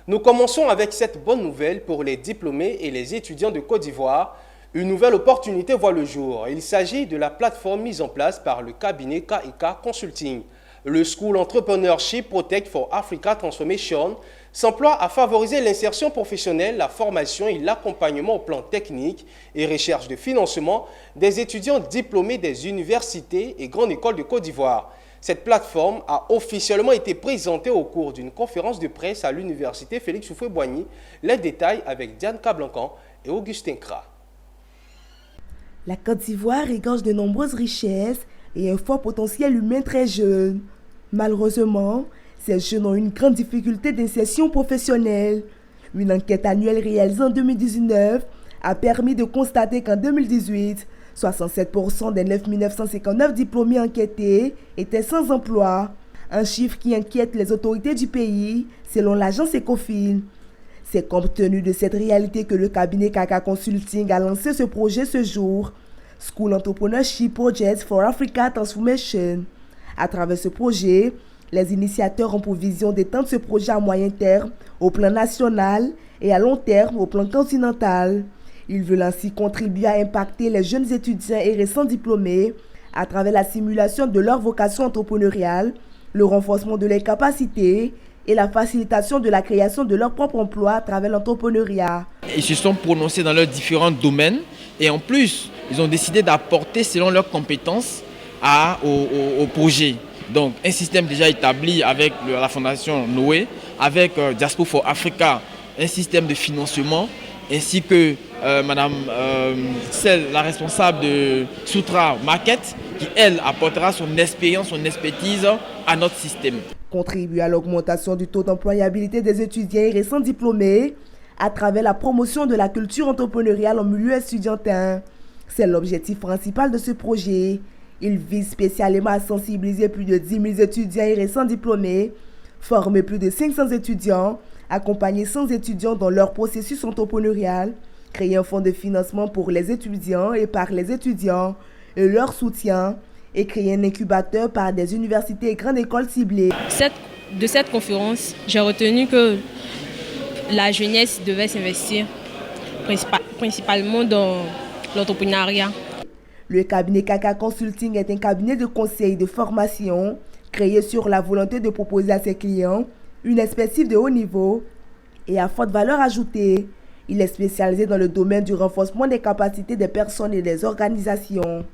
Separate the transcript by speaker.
Speaker 1: Nous commençons avec cette bonne nouvelle pour les diplômés et les étudiants de Côte d'Ivoire. Une nouvelle opportunité voit le jour. Il s'agit de la plateforme mise en place par le cabinet KIK Consulting. Le School Entrepreneurship Protect for Africa Transformation s'emploie à favoriser l'insertion professionnelle, la formation et l'accompagnement au plan technique et recherche de financement des étudiants diplômés des universités et grandes écoles de Côte d'Ivoire. Cette plateforme a officiellement été présentée au cours d'une conférence de presse à l'université Félix Houphouët-Boigny. Les détails avec Diane Cablancan et Augustin Kra.
Speaker 2: La Côte d'Ivoire égorge de nombreuses richesses et un fort potentiel humain très jeune. Malheureusement, ces jeunes ont une grande difficulté d'insertion professionnelle. Une enquête annuelle réalisée en 2019 a permis de constater qu'en 2018, 67% des 9 959 diplômés enquêtés étaient sans emploi. Un chiffre qui inquiète les autorités du pays, selon l'agence Ecofin. C'est compte tenu de cette réalité que le cabinet KK Consulting a lancé ce projet ce jour, School Entrepreneurship Project for Africa Transformation. À travers ce projet, les initiateurs ont pour vision d'étendre ce projet à moyen terme au plan national et à long terme au plan continental. Ils veulent ainsi contribuer à impacter les jeunes étudiants et récents diplômés à travers la simulation de leur vocation entrepreneuriale, le renforcement de leurs capacités et la facilitation de la création de leur propre emploi à travers l'entrepreneuriat.
Speaker 3: Ils se sont prononcés dans leurs différents domaines et en plus, ils ont décidé d'apporter selon leurs compétences au projet. Donc un système déjà établi avec la fondation Noé, avec Diaspora for Africa, un système de financement, ainsi que Madame la responsable de Soutra Market, qui elle apportera son expérience, son expertise à notre système.
Speaker 2: Contribuer à l'augmentation du taux d'employabilité des étudiants et récents diplômés à travers la promotion de la culture entrepreneuriale en milieu estudiantin. C'est l'objectif principal de ce projet. Il vise spécialement à sensibiliser plus de 10 000 étudiants et récents diplômés, former plus de 500 étudiants, accompagner 100 étudiants dans leur processus entrepreneurial, créer un fonds de financement pour les étudiants et par les étudiants et leur soutien, et créer un incubateur par des universités et grandes écoles ciblées.
Speaker 4: De cette conférence, j'ai retenu que la jeunesse devait s'investir principalement dans l'entrepreneuriat.
Speaker 2: Le cabinet KK Consulting est un cabinet de conseil et de formation créé sur la volonté de proposer à ses clients une expertise de haut niveau et à forte valeur ajoutée. Il est spécialisé dans le domaine du renforcement des capacités des personnes et des organisations.